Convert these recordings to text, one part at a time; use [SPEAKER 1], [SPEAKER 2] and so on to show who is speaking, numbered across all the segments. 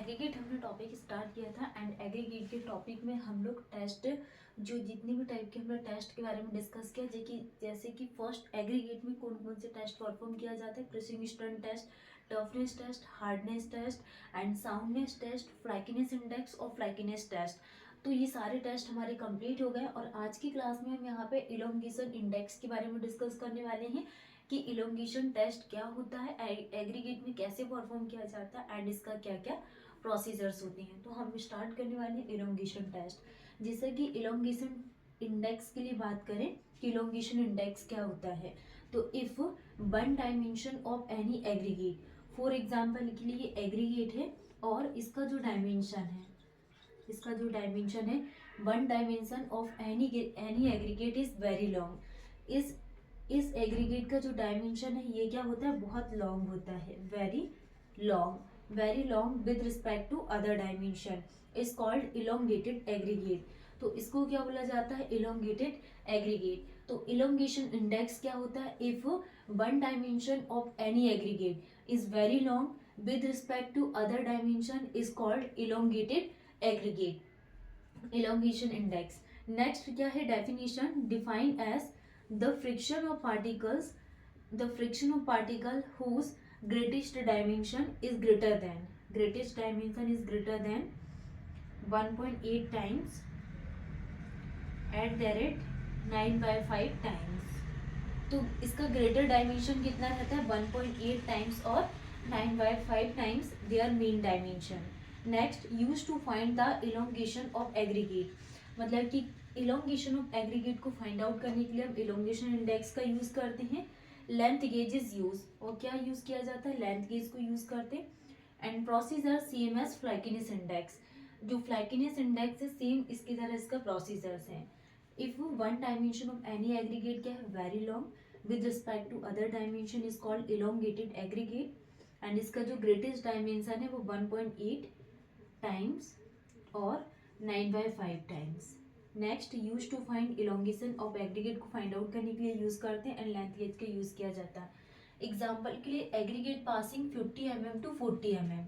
[SPEAKER 1] Aggregate हमने topic start किया था एंड एग्रीगेट के टॉपिक में हम लोग टेस्ट जो जितने भी टाइप के हमने टेस्ट के बारे में डिस्कस किया जैसे कि फर्स्ट एग्रीगेट में कौन कौन से टेस्ट परफॉर्म किया जाता है, crushing strength test, toughness test, hardness test and soundness test, flakiness index और फ्लैकीनेस टेस्ट। तो ये सारे टेस्ट हमारे कंप्लीट हो गए और आज की क्लास में हम यहाँ पे इलोंगेशन इंडेक्स के बारे में डिस्कस करने वाले हैं कि इलोंगेशन टेस्ट क्या होता है, एग्रीगेट में कैसे परफॉर्म किया जाता है एंड इसका क्या क्या प्रोसीजर्स होते हैं। तो हम स्टार्ट करने वाले हैं इलोंगेशन टेस्ट। जैसे कि इलोंगेशन इंडेक्स के लिए बात करें कि इलोंगेशन इंडेक्स क्या होता है, तो if one dimension of any aggregate, for example के लिए एग्रीगेट है और इसका जो डायमेंशन है one dimension of any aggregate is very long. इस एग्रीगेट का जो डायमेंशन है ये क्या होता है, बहुत लॉन्ग होता है, very long with respect to other dimension is called elongated aggregate. तो इसको क्या बोला जाता है, इलोंगेटेड एग्रीगेट। तो इलोंगेशन इंडेक्स क्या होता है, if one dimension of any aggregate is very long with respect to other dimension is called elongated aggregate, elongation index. Next क्या है definition, define as the friction of particles whose greatest dimension is greater than 1.8 times at the rate 9/5 times। तो इसका greater dimension कितना रहता है, 1.8 times और 9/5 times their mean dimension. Next, use to find the elongation of aggregate, मतलब कि elongation of aggregate को find out करने के लिए हम इलोंगेशन इंडेक्स का यूज करते हैं। लेंथ गेज इज यूज, और क्या यूज किया जाता है, लेंथ गेज को यूज करते हैं। And procedure same as flakiness index, जो फ्लैकीनेस इंडेक्स है सेम इसकी तरह इसका प्रोसीजर्स है। If one dimension of any aggregate क्या है, very long with respect to other dimension is called elongated aggregate and इसका जो ग्रेटेस्ट डायमेंशन है वो 1.8 टाइम्स और 9/5 times. Next, use to find elongation of aggregate को फाइंड आउट करने के लिए यूज करते हैं एंड लेंथ गेज का यूज किया जाता है। एग्जाम्पल के लिए aggregate passing 50 mm to 40 mm,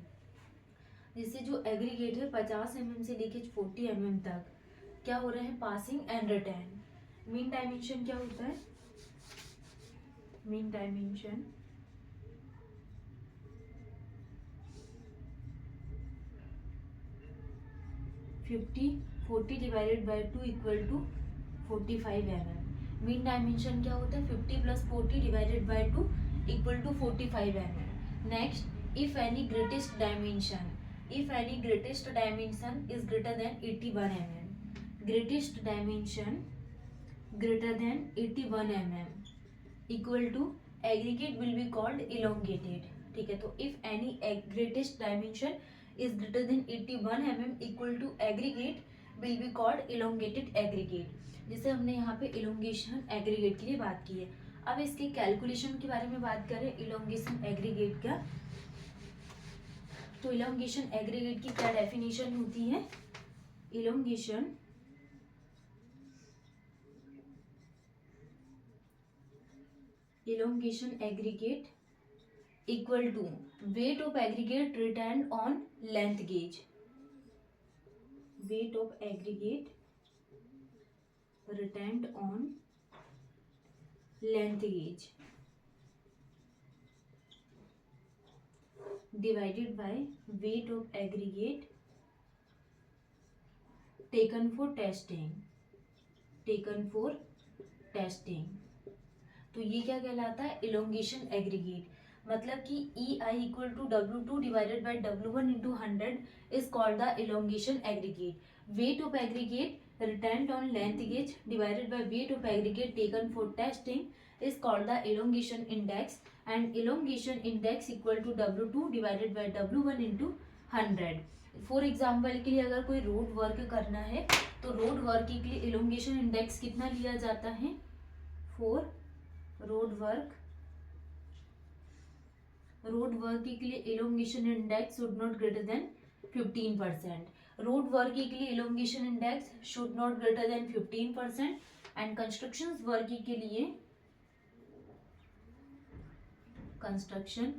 [SPEAKER 1] जिससे जो एग्रीगेट है 50 mm से लेके 40 mm तक क्या हो रहे हैं, passing and return. Mean dimension क्या होता है, mean dimension 40 divided by 2 equal to 45 mm। Mean dimension क्या होता है, 50 + 40 divided by 2 equal to 45 mm। Next, if any greatest dimension is greater than 81 mm, greatest dimension greater than 81 mm equal to aggregate will be called elongated. ठीक है, तो if any greatest dimension is greater than 81 mm equal to aggregate will be called elongated aggregate। जैसे हमने यहाँ पे elongation aggregate के लिए बात की है। अब इसके कैलकुलेशन के बारे में बात करें elongation aggregate का, तो elongation aggregate की क्या डेफिनेशन होती है, elongation aggregate equal to weight of aggregate retained on length gauge, weight of aggregate retained on length gauge divided by weight of aggregate taken for testing। तो ये क्या कहलाता है, इलोंगेशन एग्रीगेट। मतलब कि EI equal to W2 divided by W1 into 100 is called the elongation aggregate. Weight of aggregate retained on length gauge divided by weight of aggregate taken for testing is called the elongation index and elongation index equal to W2 divided by W1 into 100। For example के लिए अगर कोई road work करना है तो road work के लिए elongation index कितना लिया जाता है, फॉर रोड वर्क के लिए elongation index should not greater than 15%। Road work के लिए elongation index should not greater than 15% and construction work के लिए कंस्ट्रक्शन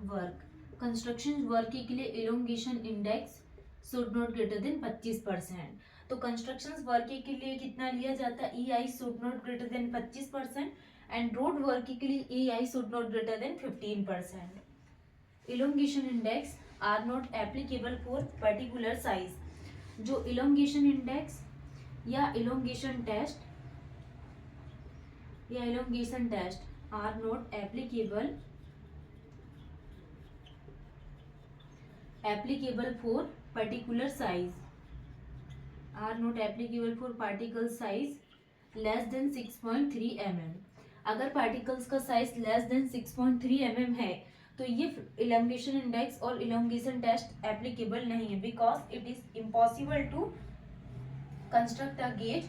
[SPEAKER 1] वर्क कंस्ट्रक्शन वर्क के लिए elongation index should not greater than 25%। तो कंस्ट्रक्शन वर्क के लिए कितना लिया जाता है, E I should not greater than 25%, and road work के लिए E I should not greater than 15%। Elongation index are not applicable for particular size. जो इलोंगेशन इंडेक्स या elongation test are not applicable for particular size, are not applicable for particle size less than 6.3 mm। अगर particles का size less than 6.3 mm है तो ये elongation index और elongation test applicable नहीं है, because it is impossible to construct a gauge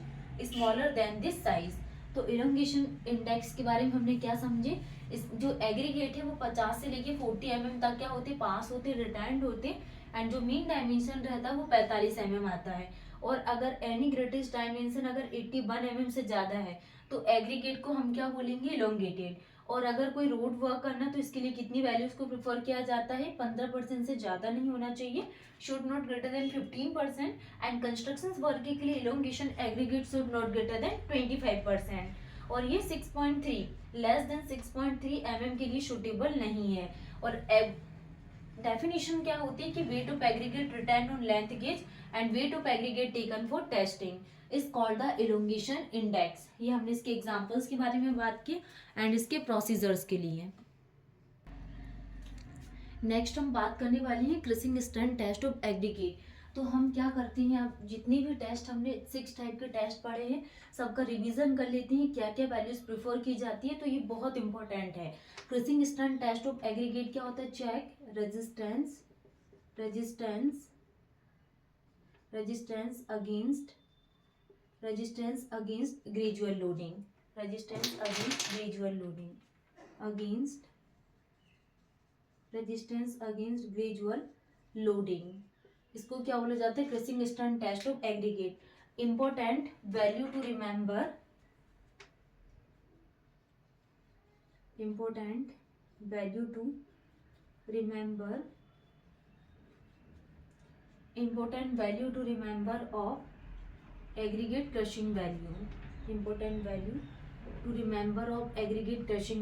[SPEAKER 1] smaller than this size. तो elongation index के बारे में हमने क्या समझे, इस जो एग्रीगेट है वो 50 से लेके 40 mm तक क्या होते, पास होते, रिटर्न होते, एंड जो मीन डायमेंशन रहता है वो 45 mm आता है। और अगर एनी ग्रेटेस्ट डायमेंशन अगर 81 mm से ज्यादा है तो एग्रीगेट को हम क्या बोलेंगे, इलोंगेटेड। और अगर कोई रोड वर्क करना तो इसके लिए कितनी वैल्यूज को प्रेफर किया जाता है, 15% से ज्यादा नहीं होना चाहिए, should not greater than 15%, and construction work के लिए elongation aggregate should not greater than 25%। और ये 6.3 लेस देन 6.3 mm के लिए सुटेबल नहीं है। और डेफिनेशन क्या होती है कि wait of aggregate return on length gauge and wait of aggregate taken for testing is called the elongation index. ये हमने इसके एग्जांपल्स के बारे में बात की एंड इसके प्रोसीजर्स के लिए। नेक्स्ट हम बात करने वाले हैं क्रिसिंग स्ट्रेंथ टेस्ट ऑफ एग्रीगेट। तो हम क्या करते हैं, आप जितनी भी टेस्ट हमने 6 टाइप के टेस्ट पढ़े हैं सबका रिवीजन कर लेते हैं, क्या क्या वैल्यूज प्रेफर की जाती है। तो ये बहुत इंपॉर्टेंट है। Crushing strength test of aggregate क्या होता है, check resistance against gradual loading, resistance against gradual loading. इसको क्या बोला जाता है, crushing strength test of aggregate. Important value to remember, of aggregate crushing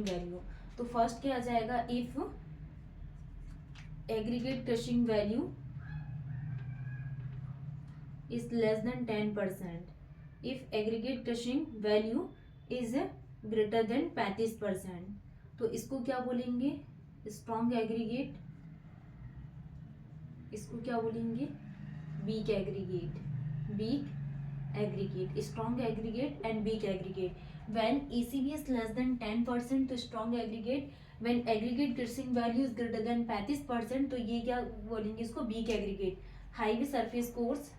[SPEAKER 1] value. तो फर्स्ट क्या आ जाएगा, if aggregate crushing value is less than 10%, if aggregate crushing value is greater than 35%, तो इसको क्या बोलेंगे, स्ट्रॉन्ग एग्रीगेट, इसको क्या बोलेंगे, weak aggregate, strong aggregate and weak aggregate. When ECV is less than 10% तो strong aggregate, when aggregate crushing value is greater than 35% तो ये क्या बोलेंगे, इसको weak aggregate. Highway surface course,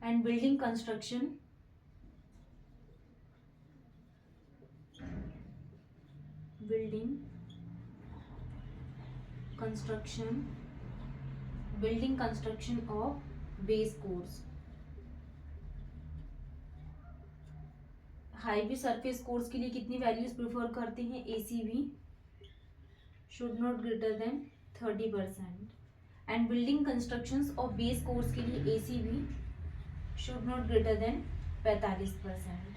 [SPEAKER 1] and building construction, of base course। Highway surface course के लिए कितनी values prefer करते हैं, ACV should not greater than 30%, and building constructions of base course के लिए ACV should not greater than 45%।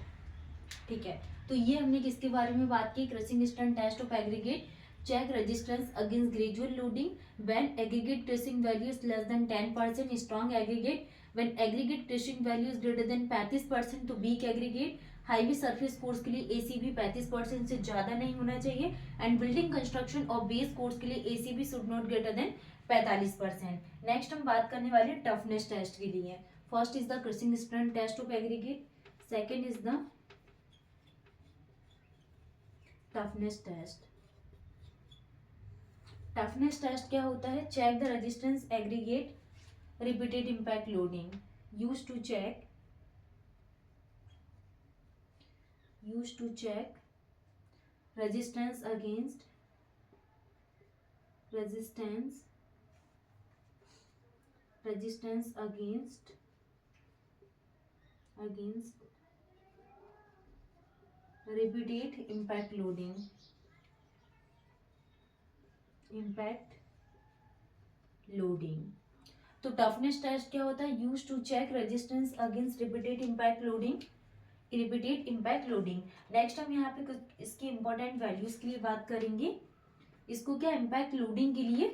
[SPEAKER 1] ठीक है, तो ये हमने किसके बारे में बात की, crushing strength test of aggregate, check resistance against gradual loading when aggregate crushing value is less than 10%, strong aggregate, when aggregate crushing value is greater than 35% तो weak aggregate. Highway surface course के लिए ACV 35% से ज्यादा नहीं होना चाहिए, and building construction और base course के लिए ACV should not greater than 45%। Next हम बात करने वाले टफनेस टेस्ट के लिए। First is the crushing strength test of aggregate, second is the toughness test. Toughness test क्या होता है, check the resistance aggregate repeated impact loading, use to check resistance against against repeated impact loading, impact loading. तो toughness test क्या होता है? Use to check resistance against repeated impact loading, repeated impact loading. Next हम यहाँ पे कुछ इसकी important values के लिए बात करेंगे। इसको क्या इम्पैक्ट लोडिंग के लिए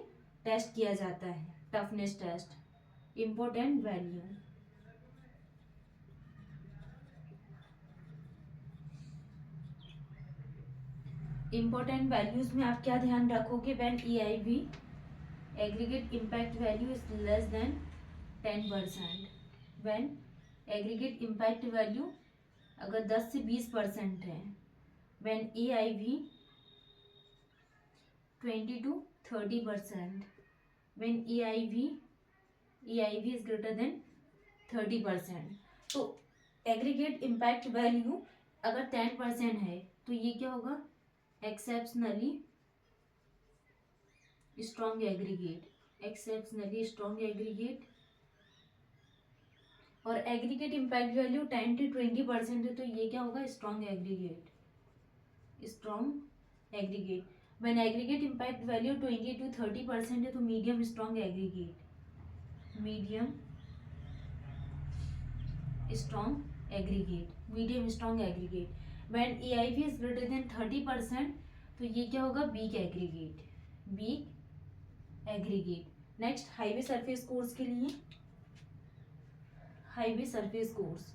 [SPEAKER 1] टेस्ट किया जाता है, toughness test. Important value, important values में आप क्या ध्यान रखोगे? When EIV aggregate impact value is less than 10%, when aggregate impact value अगर 10 से 20% है, when EIV 20 to 30%, when EIV is greater than 30%। तो एग्रीगेट इम्पैक्ट वैल्यू अगर 10% है तो ये क्या होगा? Exceptionally strong aggregate, exceptionally strong aggregate. और एग्रीगेट इम्पैक्ट वैल्यू 10 to 20% है तो ये क्या होगा? Strong aggregate, strong aggregate. When aggregate impact value 20 to 30% है तो medium strong aggregate, medium strong aggregate, medium strong aggregate. When EIV is greater than 30% तो ये क्या होगा? Weak aggregate, weak aggregate. Next highway surface course के लिए, highway surface course,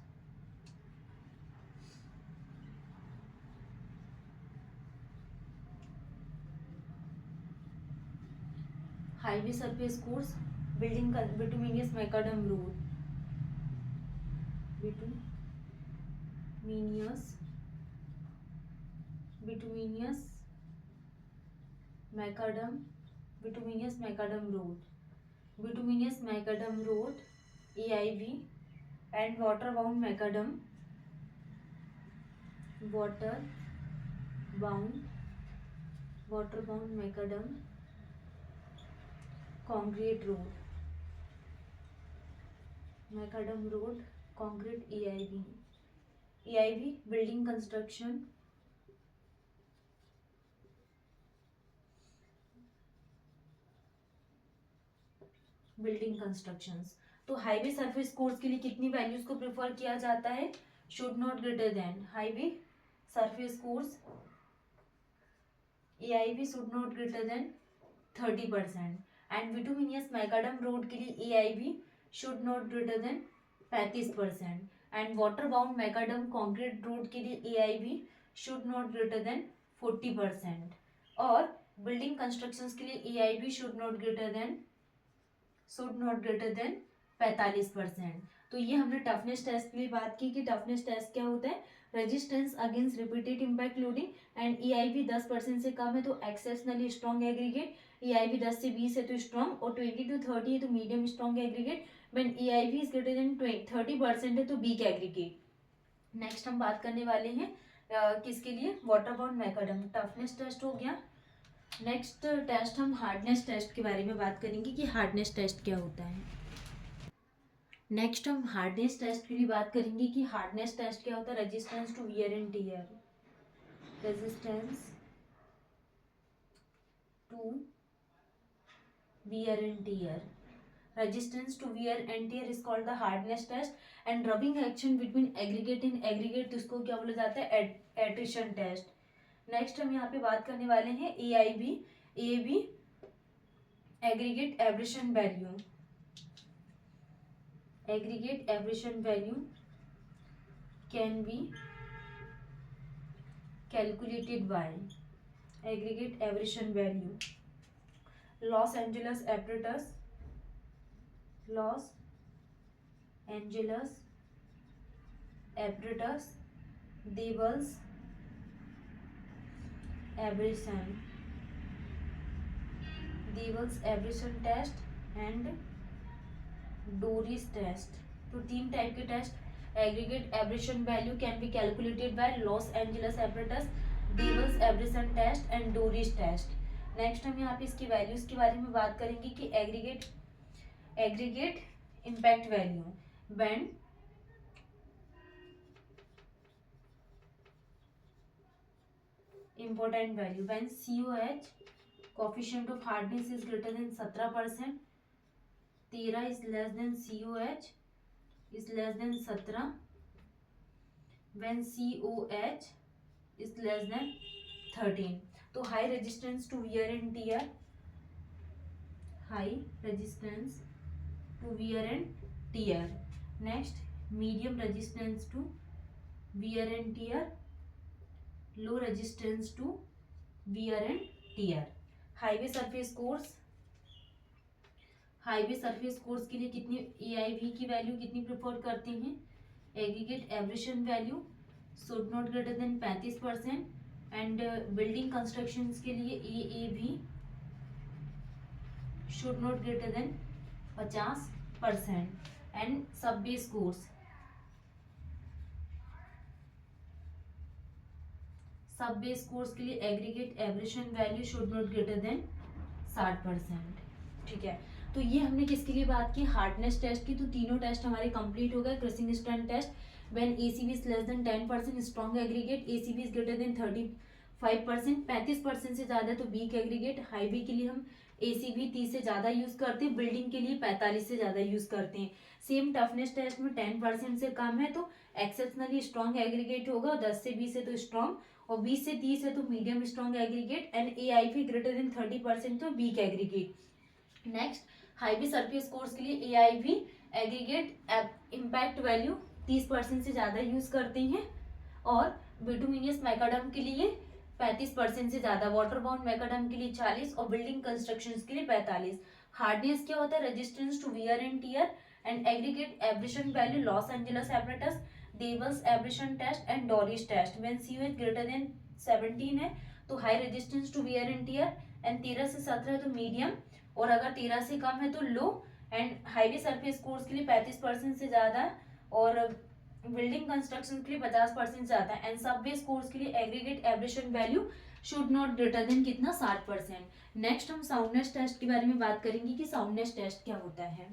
[SPEAKER 1] highway surface course building bituminous macadam road, bituminous macadam, bituminous macadam road, bituminous macadam road EIV and water bound macadam, water bound macadam concrete road, macadam road concrete EIV building construction, building constructions. तो highway surface course के लिए कितनी values को prefer किया जाता है? Should not greater than, highway surface course EIV should not greater than 30%, and bituminous macadam road के लिए EIV should not greater than 35%, and water bound macadam concrete road के लिए EIV should not greater then 40%, और building constructions के लिए EIV should not greater than 45%। तो ये हमने टफनेस टेस्ट के लिए बात की कि टफनेस टेस्ट क्या होता है? Resistance against repeated impact loading, and EIV 10% से कम है तो एक्सेप्शनली स्ट्रॉन्ग एग्रीगेट, EIV 10 से 20 है तो स्ट्रॉन्ग, और 20 to 30 है तो medium strong aggregate, when EIV is greater than 30% है तो वीक एग्रीगेट। नेक्स्ट हम बात करने वाले हैं किसके लिए? Water bound macadam. Toughness test हो गया। नेक्स्ट टेस्ट हम हार्डनेस टेस्ट के बारे में बात करेंगे कि हार्डनेस टेस्ट क्या होता है। नेक्स्ट हम हार्डनेस टेस्ट की भी बात करेंगे कि हार्डनेस टेस्ट क्या होता है। Resistance to wear and tear, resistance to wear and tear, resistance to wear and tear is called the hardness test, and rubbing action between aggregate and aggregate तो इसको क्या बोला जाता है? attrition test। नेक्स्ट हम यहाँ पे बात करने वाले हैं AIB aggregate abrasion value, aggregate abrasion value can be calculated by aggregate abrasion value, Los Angeles apparatus, Los Angeles apparatus, Devils abrasion, Devils abrasion test and Doris test। तो तीन type के test aggregate abrasion value can be calculated by Los Angeles apparatus, Deval's abrasion test and Dorry's test. Next हम यहाँ पे इसकी values के बारे में बात करेंगे कि aggregate impact value, when important value. When COH coefficient of hardness is greater than 17%, 13 is less than COH is less than 17. When COH is less than 13. तो high resistance to wear and tear, high resistance to wear and tear. Next, medium resistance to wear and tear, low resistance to wear and tear. Highway surface course, highway surface course के लिए कितनी AIV की value कितनी prefer करते हैं? Aggregate abrasion value should not greater than 35%, and building constructions के लिए AAV should not greater than 50%. And sub base course, sub base course के लिए aggregate abrasion value should not greater than 60%. ठीक है, तो ये हमने किसके लिए बात की? हार्डनेस टेस्ट की. तो तीनों टेस्ट हमारे कंप्लीट हो गए. Crushing strength test, when ACV is less than 10%, strong aggregate. ACV is greater than 35%, 35% से ज्यादा तो वीक एग्रीगेट. हाईवे के लिए हम ACV 30 से ज्यादा यूज करते हैं, बिल्डिंग के लिए 45 से ज्यादा यूज करते हैं. सेम टफनेस टेस्ट में 10% से कम है तो एक्सेप्शनली स्ट्रॉन्ग एग्रीगेट होगा, 10 से 20 है तो स्ट्रॉन्ग, और 20 से 30 है तो medium strong aggregate, and AIV greater than 30% तो weak aggregate. Next, highway surface course के लिए AIV एग्रीगेट इम्पैक्ट वैल्यू 30% से ज्यादा यूज करते हैं, और बिटुमिनियस मैकाडम के लिए 35% से ज्यादा, वाटर बाउंड मैकाडम के लिए 40, और बिल्डिंग कंस्ट्रक्शन के लिए 45. हार्डनेस क्या होता है? Resistance to wear and tear. And aggregate abrasion value Los Angeles apparatus, Deval's abrasion test and Dorry's test. When COH greater than 17 है तो high resistance to wear and tear, and 13 से 17 है तो मीडियम, और अगर 13 से कम है तो लो. एंड हाईवे सरफेस कोर्स के लिए 35% से ज्यादा, और बिल्डिंग कंस्ट्रक्शन के लिए 50% ज्यादा. एंड सब बेस कोर्स के लिए aggregate abrasion value should not greater than कितना? 60%. नेक्स्ट हम साउंडनेस टेस्ट के बारे में बात करेंगे कि साउंडनेस टेस्ट क्या होता है.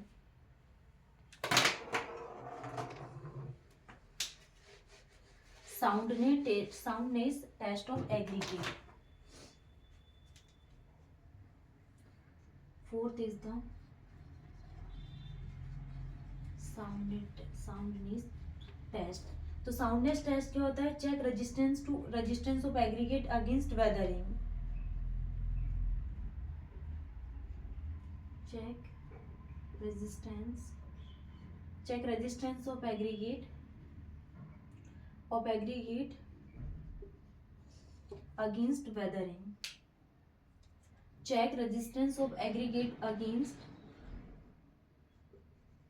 [SPEAKER 1] Soundness test of aggregate. Fourth is the soundness test. तो साउंडनेस टेस्ट क्या होता है? Check resistance of aggregate against weathering. Check resistance of aggregate against weathering. Check resistance of aggregate against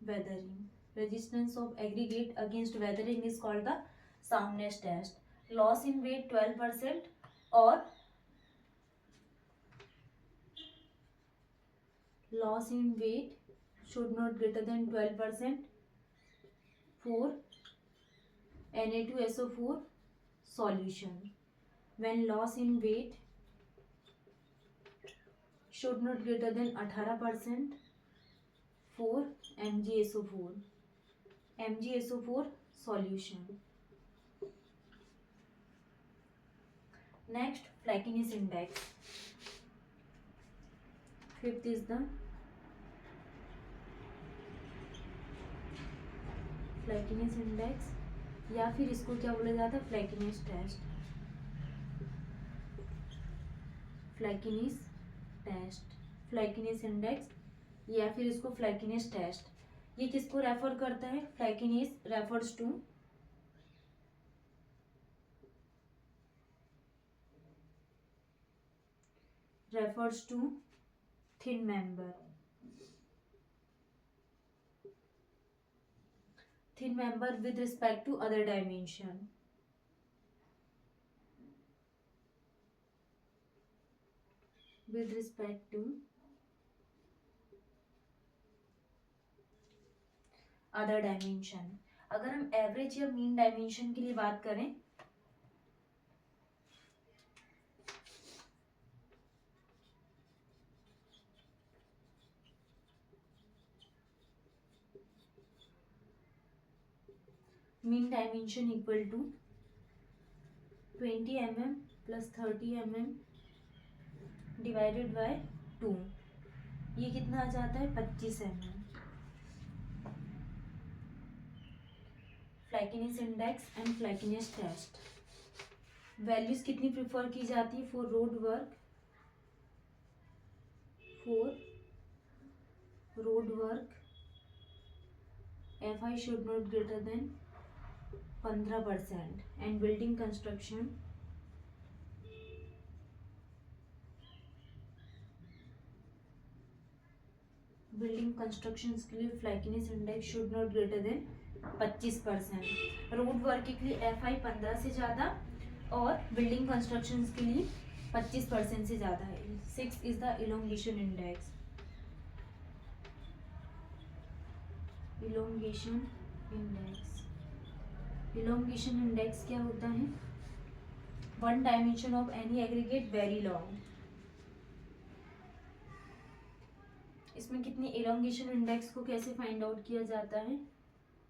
[SPEAKER 1] weathering. Resistance of aggregate against weathering is called the soundness test. Loss in weight 12% or loss in weight should not greater than 12% for Na2SO4 solution. When loss in weight should not greater than 18% for MgSO4 solution. Next, flakiness index. Fifth is the flakiness index, या फिर इसको क्या बोला जाता है? फ्लैकीनेस test. Flakiness index, या फिर इसको फ्लैकीनेस टेस्ट. ये किसको रेफर करता है? फ्लैकीनेस refers to thin member with respect to other dimension. अगर हम एवरेज या मीन डायमेंशन के लिए बात करें, mean dimension equal to 20 mm plus 30 mm divided by 2, ये कितना आ जाता है 25 mm। Flakiness index and flakiness test, values कितनी प्रिफर की जाती है for road work? FI should not greater than 15%, and building construction के लिए flakiness index should not greater than 25%। Road work के लिए FI 15 से ज़्यादा और बिल्डिंग कंस्ट्रक्शन के लिए 25% से ज़्यादा है। 6 is the elongation index. Elongation index क्या होता है? One dimension of any aggregate very long. इसमें कितनी इलोंगेशन इंडेक्स को कैसे फाइंड आउट किया जाता है?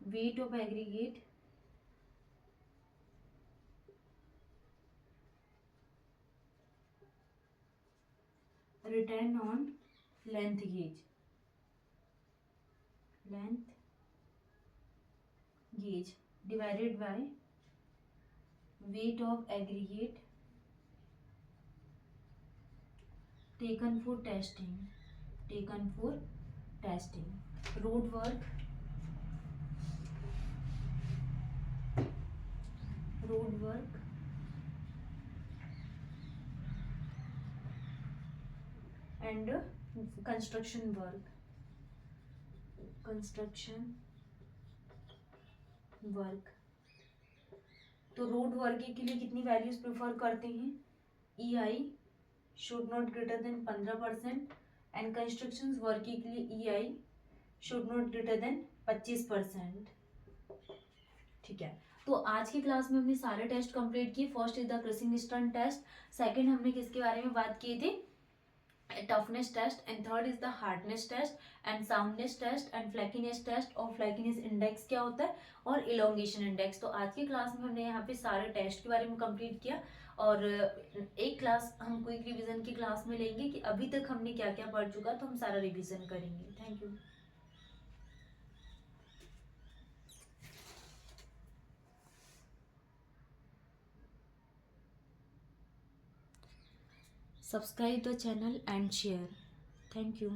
[SPEAKER 1] Wait of aggregate return on length gauge divided by weight of aggregate taken for testing road work and construction work तो road work के लिए कितनी वैल्यूज प्रेफर करते हैं? EI should not greater than 15% and construction work के लिए EI should not greater than 25%। ठीक है, तो आज की क्लास में हमने सारे टेस्ट कंप्लीट किए। First is the crushing strength test, second हमने किसके बारे में बात की थी? Toughness test, and third is the hardness test and soundness test and flakiness test, और फ्लैकीनेस इंडेक्स क्या होता है, और इलोंगेशन इंडेक्स। तो आज की क्लास में हमने यहाँ पे सारे टेस्ट के बारे में कंप्लीट किया, और एक क्लास हम क्विक रिवीजन की क्लास में लेंगे कि अभी तक हमने क्या क्या पढ़ चुका, तो हम सारा रिवीजन करेंगे। Thank you. Subscribe the channel and share. Thank you.